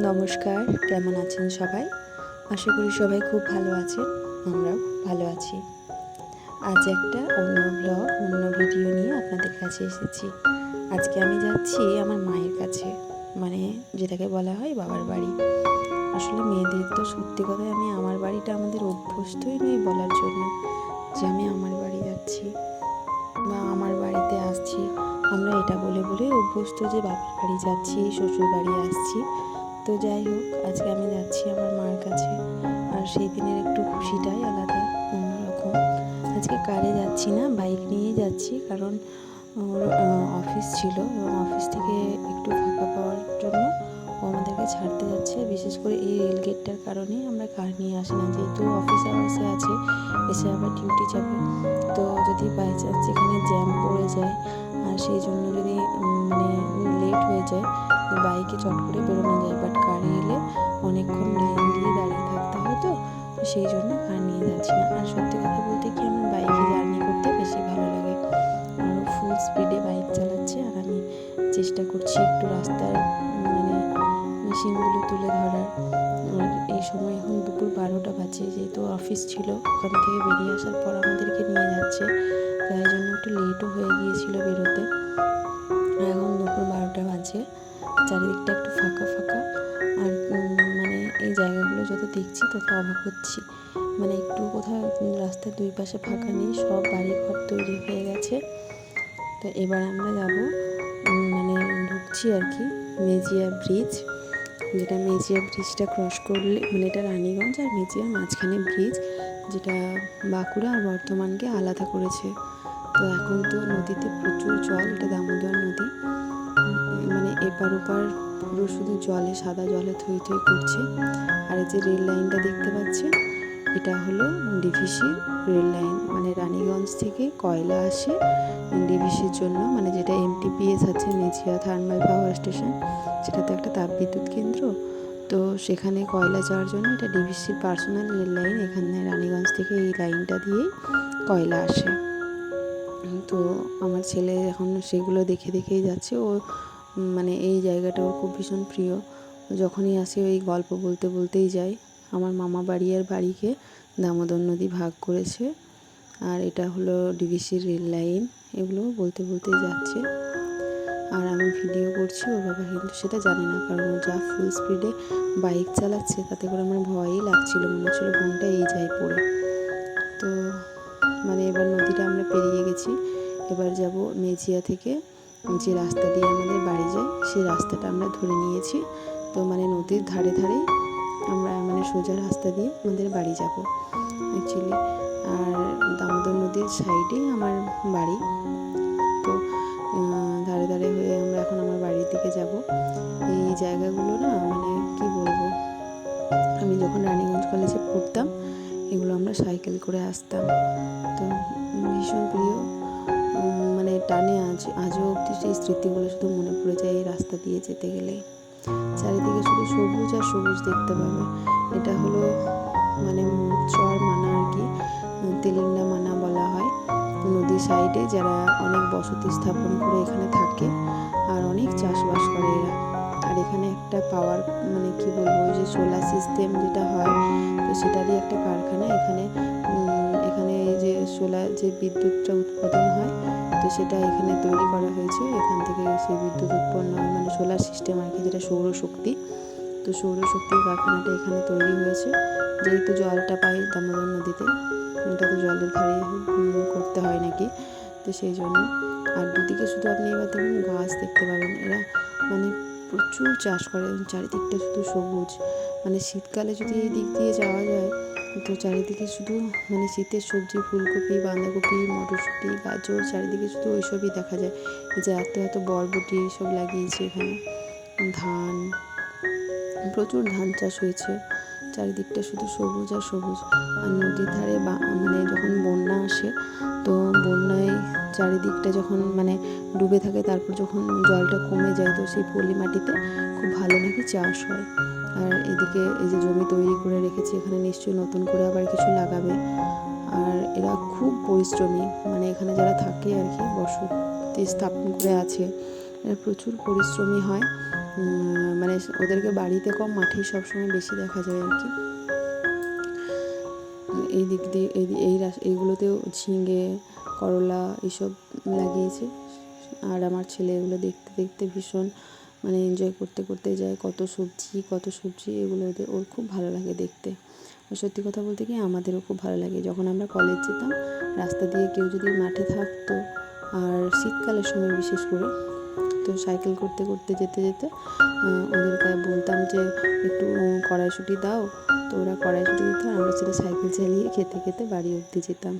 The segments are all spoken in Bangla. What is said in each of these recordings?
নমস্কার, কেমন আছেন সবাই? আশা করি সবাই খুব ভালো আছেন। আমরাও ভালো আছি। আজ একটা অন্য ব্লগ, অন্য ভিডিও নিয়ে আপনাদের কাছে এসেছি। আজকে আমি যাচ্ছি আমার মায়ের কাছে, মানে যেটাকে বলা হয় বাবার বাড়ি। আসলে মেয়েদের তো সত্যি কথাই আমি আমার বাড়িটা আমাদের অভ্যস্তই নই বলার জন্য যে আমি আমার বাড়ি যাচ্ছি বা আমার বাড়িতে আসছি। আমরা এটা বলে বলেই অভ্যস্ত যে বাবার বাড়ি যাচ্ছি, শ্বশুর বাড়ি আসছি। তো যাই হোক, আজকে আমি যাচ্ছি আমার মার কাছে। আর সেই দিনের একটু খুশিটাই আলাদা, অন্যরকম। আজকে কারে যাচ্ছি না, বাইক নিয়েই যাচ্ছি, কারণ ওর অফিস ছিল এবং অফিস থেকে একটু ফাঁকা পাওয়ার জন্য ও আমাদেরকে ছাড়তে যাচ্ছে। বিশেষ করে এই রেলগেটটার কারণেই আমরা কার নিয়ে আসি না, যেহেতু অফিস আওয়ার্সে আছে, এসে আবার ডিউটি যাবে। তো যদি বাই চান্স এখানে জ্যাম পড়ে যায় আর সেই জন্য যদি লেট হয়ে যায়, বাইকে চট করে বেরোনো যায়, বাট কারে এলে অনেকক্ষণ লাইন দিয়ে দাঁড়িয়ে থাকতে হয়। তো সেই জন্য কার নিয়ে যাচ্ছি না। আর সত্যি কথা বলতে কি, আমার বাইকে জার্নি করতে বেশি ভালো লাগে। আরও ফুল স্পিডে বাইক চালাচ্ছে আর আমি চেষ্টা করছি একটু রাস্তার মেশিনগুলো তুলে ধরার। আর এই সময় এখন দুপুর 12টা বাজে, যেহেতু অফিস ছিল, ওখান থেকে বেরিয়ে আসার পর আমাদেরকে নিয়ে যাচ্ছে, তাই জন্য একটু লেটও হয়ে গিয়েছিল বেরোতে। এখন দুপুর 12টা বাজে, চারিদিকটা একটু ফাঁকা ফাঁকা। আর এই জায়গাগুলো যত দেখছি তত অবাক হচ্ছি, একটু কোথাও রাস্তার দুই পাশে ফাঁকা নেই, সব বাড়িঘর তৈরি হয়ে গেছে। তো এবার আমরা যাব, ঢুকছি আর কি মেজিয়া ব্রিজ, যেটা মেজিয়া ব্রিজটা ক্রস করলে এটা রানীগঞ্জ আর মেজিয়ার মাঝখানে ব্রিজ, যেটা বাঁকুড়া আর বর্ধমানকে আলাদা করেছে। তো এখন তো নদীতে প্রচুর জল, এটা দামোদর নদী। এপার ওপার পুরো শুধু জলে, সাদা জলে থই থই করছে। আর এই যে রেল লাইনটা দেখতে পাচ্ছেন, এটা হলো ডিভিসির রেল লাইন। রানীগঞ্জ থেকে কয়লা আসে ডিভিসির জন্য, যেটা এমটিপিএস আছে, মেজিয়া থার্মাল পাওয়ার স্টেশন, সেটা তো একটা তাপবিদ্যুৎ কেন্দ্র। তো সেখানে কয়লা যাওয়ার জন্য এটা ডিভিসির পার্সোনাল রেল লাইন। এখানে রানীগঞ্জ থেকে এই লাইনটা দিয়েই কয়লা আসে। তো আমার ছেলে এখন সেগুলো দেখে দেখেই যাচ্ছে। ও এই জায়গাটা ওর খুব ভীষণ প্রিয়। যখনই আসে ওই গল্প বলতে বলতেই যায়। আমার মামা বাড়ি আর বাড়িকে দামোদর নদী ভাগ করেছে, আর এটা হলো ডিভিসির রেল লাইন, এগুলো বলতে বলতেই যাচ্ছে। আর আমি ভিডিও করছি, ওর বাবা কিন্তু সেটা জানে না, কারণ ও যা ফুল স্পিডে বাইক চালাচ্ছে, তাতে করে আমার ভয়ই লাগছিল, মনে হচ্ছিল ফোনটা এই যায় পড়ে। তো এবার নদীটা আমরা পেরিয়ে গেছি। এবার যাব মেজিয়া থেকে যে রাস্তা দিয়ে আমাদের বাড়ি যায়, সেই রাস্তাটা আমরা ধরে নিয়েছি। তো নদীর ধারে ধারেই আমরা সোজা রাস্তা দিয়ে আমাদের বাড়ি যাব অ্যাকচুয়ালি। আর দামোদর নদীর সাইডেই আমার বাড়ি। তো ধারে ধারে হয়ে আমরা এখন আমার বাড়ির দিকে যাব। এই জায়গাগুলো না কি বলবো, আমি যখন রানীগঞ্জ কলেজে পড়তাম, এগুলো আমরা সাইকেল করে আসতাম। তো ভীষণ প্রিয়, টানে আজও অবধি সেই স্মৃতিগুলো শুধু মনে পড়ে যায় এই রাস্তা দিয়ে যেতে গেলে। চারিদিকে শুধু সবুজ আর সবুজ দেখতে পাবে। এটা হলো চর মানা আর কি, তেলিন্ডা মানা বলা হয়। নদীর সাইডে যারা অনেক বসতি স্থাপন করে এখানে থাকে আর অনেক চাষবাস করে এরা। আর এখানে একটা পাওয়ার কি বলবো, ওই যে সোলার সিস্টেম যেটা হয়, তো সেটারই একটা কারখানা এখানে। এখানে এই যে সোলার যে বিদ্যুৎটা উৎপাদন হয়, তো সেটা এখানে তৈরি করা হয়েছে। এখান থেকে সেই বিদ্যুৎ উৎপন্ন হয়, সোলার সিস্টেম আর কি, যেটা সৌরশক্তি। তো সৌরশক্তির কারখানাটা এখানে তৈরি হয়েছে। যেহেতু জলটা পাই দামোদর নদীতে, এটা তো জলের ধারে করতে হয় নাকি, তো সেই জন্য। আর দুদিকে শুধু আপনি এবার দেখুন গাছ দেখতে পাবেন। এরা প্রচুর চাষ করে, চারিদিকটা শুধু সবুজ। শীতকালে যদি এই দিক দিয়ে যাওয়া যায়, তো চারিদিকে শুধু শীতের সবজি, ফুলকপি, বাঁধাকপি, মটরশুঁটি, গাজর, চারিদিকে শুধু ওইসবই দেখা যায়। যে এত এত বরবটি সব লাগিয়েছে এখানে, ধান, প্রচুর ধান চাষ হয়েছে। চারিদিকটা শুধু সবুজ আর সবুজ। আর নদীর ধারে যখন বন্যা আসে, তো বন্যায় চারিদিকটা যখন ডুবে থাকে, তারপর যখন জলটা কমে যায়, তো সেই পলি মাটিতে খুব ভালো নাকি চাষ হয়। আর এদিকে এই যে জমি তৈরি করে রেখেছে, এখানে নিশ্চয়ই নতুন করে আবার কিছু লাগাবে। আর এরা খুব পরিশ্রমী, এখানে যারা থাকে আর কি, বসতি স্থাপন করে আছে, এরা প্রচুর পরিশ্রমী হয়। মানে ওদেরকে বাড়িতে কম, মাঠেই সবসময় বেশি দেখা যায় আর কি। এই দিক দিয়ে এইগুলোতেও ঝিঙে, করলা এইসব লাগিয়েছে। আর আমার ছেলে এগুলো দেখতে দেখতে ভীষণ মানে এনজয় করতে করতে যায়। কত সবজি এগুলো ওর খুব ভালো লাগে দেখতে। সত্যি কথা বলতে কি আমাদেরও খুব ভালো লাগে। যখন আমরা কলেজ যেতাম, রাস্তা দিয়ে কেউ যদি মাঠে থাকতো, আর শীতকালের সময় বিশেষ করে, তো সাইকেল করতে করতে যেতে যেতে ওদেরকে বলতাম যে একটু কড়াইশুঁটি দাও, তো ওরা কড়াইশুঁটি দিত, আর আমরা সেটা সাইকেল চালিয়ে খেতে খেতে বাড়ি অবধি যেতাম।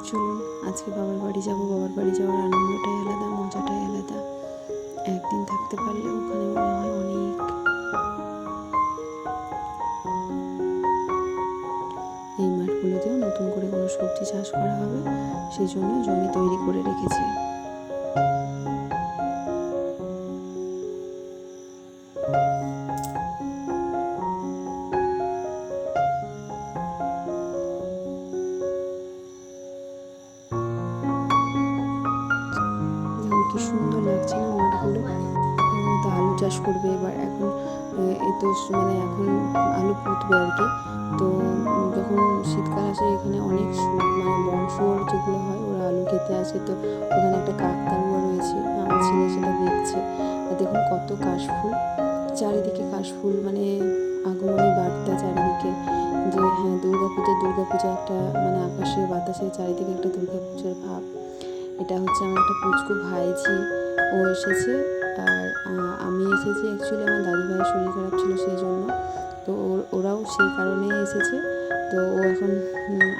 চলুন আজকে বাবার বাড়ি যাব। বাবার বাড়ি যাওয়ার আনন্দটাই আলাদা, মজাটাই আলাদা। একদিন থাকতে পারলে ওখানে মনে হয় অনেক। এই মাঠগুলোতেও নতুন করে কোনো সবজি চাষ করা হবে, সেই জন্য জমি তৈরি করে রেখেছে। কি সুন্দর লাগছে না মাঠগুলো। তো আলু চাষ করবে এবার। এখন এই তো মানে এখন আলু পুঁতবে আর কি। তো যখন শীতকাল আসে এখানে অনেক মানে বন শুয়োর যেগুলো হয়, ওরা আলু খেতে আসে। তো ওখানে একটা কাকতাড়ুয়া রয়েছে, আমার ছেলে সেটা দেখছে। আর দেখুন কত কাশফুল, চারিদিকে কাশফুল, মানে আগমনী বার্তা চারিদিকে, যে হ্যাঁ দুর্গাপূজা একটা, মানে আকাশে বাতাসে চারিদিকে একটা দুর্গাপূজার ভাব। এটা হচ্ছে আমার একটা পুচকু ভাইঝি, ও এসেছে। আর আমি এসেছি অ্যাকচুয়ালি আমার দাদুভাইয়ের শরীর খারাপ ছিল সেই জন্য। তো ওরাও সেই কারণেই এসেছে। তো ও এখন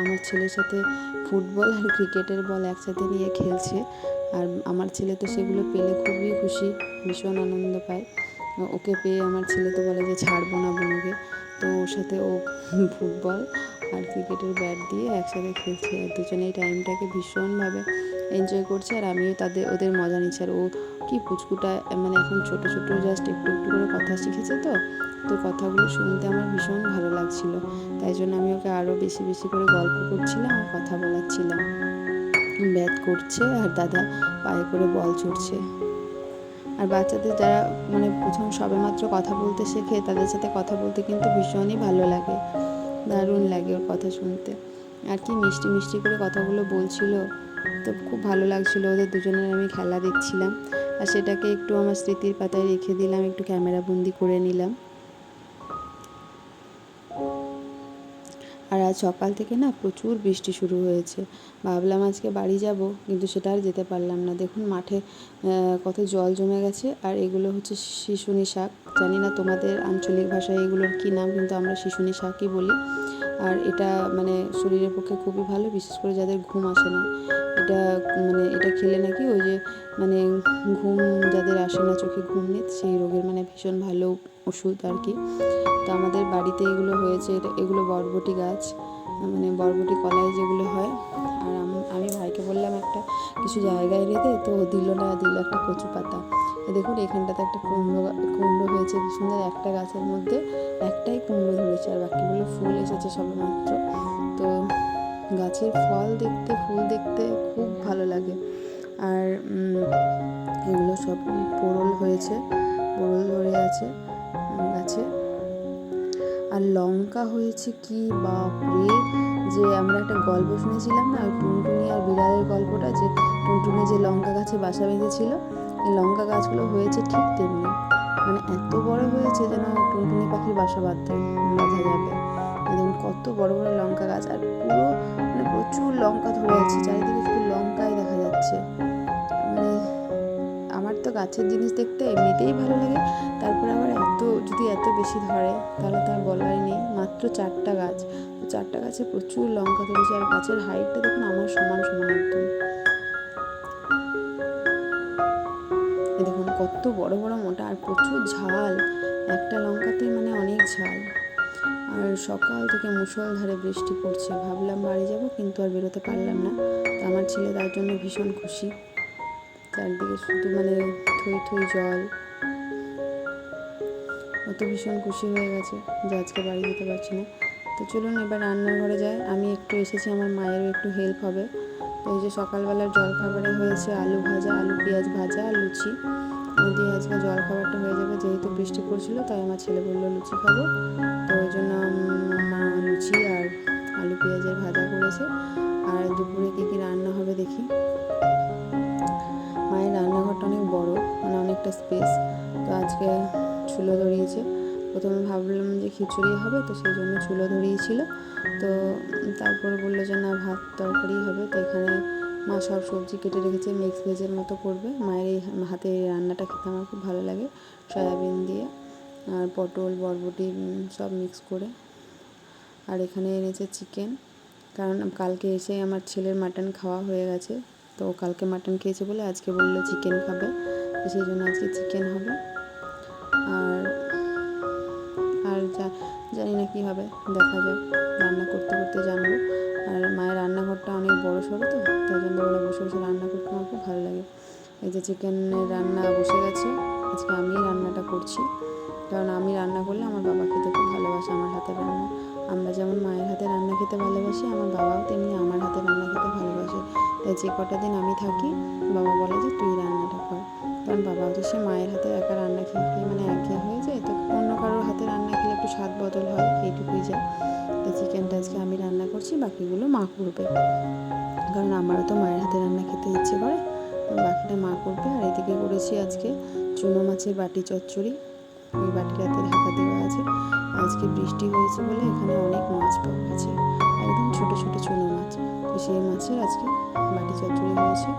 আমার ছেলের সাথে ফুটবল আর ক্রিকেটের বল একসাথে নিয়ে খেলছে। আর আমার ছেলে তো সেগুলো পেলে খুবই খুশি, ভীষণ আনন্দ পায়। ওকে পেয়ে আমার ছেলে তো বলে যে ছাড়বো না বোনকে। তো ওর সাথে ও ফুটবল আর ক্রিকেটের ব্যাট দিয়ে একসাথে খেলছে, আর দুজনে এই টাইমটাকে ভীষণভাবে এনজয় করছে। আর আমিও ওদের মজা নিচ্ছি। আর ও কি পুচকুটা মানে এখন ছোট জাস্ট একটু একটু করে কথা শিখেছে। তো কথাগুলো শুনতে আমার ভীষণ ভালো লাগছিল। তাই জন্য আমি ওকে আরও বেশি বেশি করে গল্প করছিলাম আর কথা বলাচ্ছিলাম। ব্যাট করছে আর দাদা পায়ে করে বল ছুটছে। আর বাচ্চাদের যারা মানে প্রথম সবেমাত্র কথা বলতে শেখে, তাদের সাথে কথা বলতে কিন্তু ভীষণই ভালো লাগে, দারুণ লাগে ওর কথা শুনতে। আর কি মিষ্টি মিষ্টি করে কথাগুলো বলছিল, তো খুব ভালো লাগছিল। ওদের দুজনের আমি খেলা দেখছিলাম, আর সেটাকে একটু আমার স্মৃতির পাতায় রেখে দিলাম, একটু ক্যামেরা বন্দি করে নিলাম। আর আজ সকাল থেকে না প্রচুর বৃষ্টি শুরু হয়েছে। ভাবলাম আজকে বাড়ি যাব, কিন্তু সেটা আর যেতে পারলাম না। দেখুন মাঠে কত জল জমে গেছে। আর এগুলো হচ্ছে শিশুনি শাক, জানি না তোমাদের আঞ্চলিক ভাষায় এগুলোর কী নাম, কিন্তু আমরা শিশুনি শাকই বলি। আর এটা মানে শরীরের পক্ষে খুবই ভালো, বিশেষ করে যাদের ঘুম আসে না। এটা খেলে নাকি ওই যে মানে ঘুম যাদের আসে না, চোখে ঘুম নেই, সেই রোগের মানে ভীষণ ভালো ওষুধ আর কি। তো আমাদের বাড়িতে এগুলো হয়েছে, এগুলো বরবটি গাছ, মানে বরবটি কলাই যেগুলো হয়। আর আমি ভাইকে বললাম একটা কিছু জায়গায় রেখে, তো দিল একটা কচু পাতা। দেখুন এখানটাতে একটা কুমড়ো হয়েছে কি সুন্দর, একটা গাছের মধ্যে একটাই কুমড়ো ধরেছে, আর বাকিগুলো ফুল এসেছে সবেমাত্র। তো গাছের ফুল দেখতে খুব ভালো লাগে। আর এগুলো সব পোড়ল হয়েছে, পোড়ল ধরে আছে গাছে। আর লঙ্কা হয়েছে কি বাপরে! যে আমরা একটা গল্প শুনেছিলাম না, টুনটুনি আর বিড়ালের গল্পটা, যে টুনটুনি যে লঙ্কা গাছে বাসা বেঁধেছিল, এই লঙ্কা গাছগুলো হয়েছে ঠিক তেমনি, মানে এত বড় হয়েছে যেন টুনটুনি পাখির বাসা বাঁধা যাবে। এবং কত বড় বড় লঙ্কা গাছ, আর পুরো মানে প্রচুর লঙ্কা ধরে আছে, চারিদিকে শুধু লঙ্কাই দেখা যাচ্ছে। মানে আমার তো গাছের জিনিস দেখতে এমনিতেই ভালো লাগে, তারপরে আবার যদি এত বেশি ধরে তাহলে তার বলারই নেই। মাত্র 4টা গাছ, তো 4টা গাছে প্রচুর লঙ্কা ধরেছে। আর গাছের হাইটটা দেখুন আমার সমান একদম। দেখুন কত বড় বড় মোটা, আর প্রচুর ঝাল, একটা লঙ্কাতেই মানে অনেক ঝাল। আর সকাল থেকে মুষলধারে বৃষ্টি পড়ছে। ভাবলাম বাড়ি যাব, কিন্তু আর বেরোতে পারলাম না। তো আমার ছেলে তার জন্য ভীষণ খুশি, চারদিকে শুধু মানে থই থই জল। ও তো ভীষণ খুশি হয়ে গেছে যে আজকে বাড়ি যেতে পারছি না। তো চলুন এবার রান্নাঘরে যাই। আমি একটু এসেছি, আমার মায়েরও একটু হেল্প হবে। তো তো এই যে সকালবেলার জলখাবারে হয়েছে আলু ভাজা, আলু পেঁয়াজ ভাজা, লুচি দিয়ে আজকে জলখাবারটা হয়ে যাবে। যেহেতু বৃষ্টি পড়ছিল তাই আমার ছেলে বললো লুচি খাবো, তো ওই জন্য মা লুচি আর আলু পেঁয়াজের ভাজা করেছে। আর দুপুরে কী রান্না হবে দেখি। মায়ের রান্নাঘরটা অনেক বড়, মানে অনেকটা স্পেস। তো আজকে চুলো ধরিয়েছে। প্রথমে ভাবলাম যে খিচুড়ি হবে, তো সেই জন্য চুলো ধরিয়েছিল। তো তারপরে বললো যে না, ভাত তরকারি হবে। তো এখানে মা সব সবজি কেটে রেখেছে, মিক্স ভেজের মতো করবে। মায়ের এই হাতে এই রান্নাটা খেতে আমার খুব ভালো লাগে, সয়াবিন দিয়ে আর পটল বরবটি সব মিক্স করে। আর এখানে এনেছে চিকেন, কারণ কালকে এসে আমার ছেলের মাটন খাওয়া হয়ে গেছে, তো কালকে মাটন খেয়েছে বলে আজকে বললো চিকেন খাবে, তো সেই জন্য আজকে চিকেন হবে। আর জানি না কী হবে, দেখা যাক, রান্না করতে করতে জানবো। আর মায়ের রান্নাঘরটা অনেক বড়ো সড়ো, তো তাই জন্য আমরা বসে বসে রান্না করতে আমার খুব ভালো লাগে। এই যে চিকেনের রান্না বসে গেছে, আজকে আমিই রান্নাটা করছি, কারণ আমি রান্না করলে আমার বাবা খেতে খুব ভালোবাসে আমার হাতের রান্না। আমরা যেমন মায়ের হাতে রান্না খেতে ভালোবাসি, আমার বাবাও তেমনি আমার হাতে রান্না খেতে ভালোবাসে। তাই যে কটা দিন আমি থাকি, বাবা বলে যে তুই রান্নাটা কর, কারণ বাবাও তো সে মায়ের হাতে একা রান্না খেয়ে খেয়ে মানে একঘেয়ে হয়ে যায়, তো অন্য কারোর হাতে রান্না খেলে একটু স্বাদ বদল হয়, এইটুকুই যায়। তো চিকেনটা আজকে আমি রান্না করছি, বাকিগুলো মা করবে, কারণ আমারও তো মায়ের হাতে রান্না খেতে ইচ্ছে করে, বাকিটা মা করবে। আর এদিকে করেছি আজকে চুনো মাছের বাটি চচ্চড়ি, ওই বাটিটাতে ঢাকা দেওয়া আছে। আজকে বৃষ্টি হয়েছে বলে এখানে অনেক মাছ পাওয়া গেছে, একদম ছোটো ছোটো চুনো মাছ, তো সেই মাছের আজকে বাটি চচ্চড়ি হয়েছে।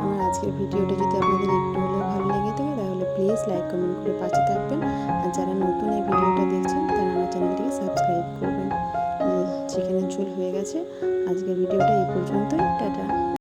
আমার আজকের ভিডিওটা যদি আপনাদের একটু হলেও ভালো লেগে থাকে, তাহলে প্লিজ লাইক কমেন্ট করে পাশে থাকবেন। আর যারা নতুন এই ভিডিওটা দেখছেন তারা আমার চ্যানেলটিকে সাবস্ক্রাইব করবেন। চিকেনের ঝোল হয়ে গেছে, আজকের ভিডিওটা এই পর্যন্তই, টাটা।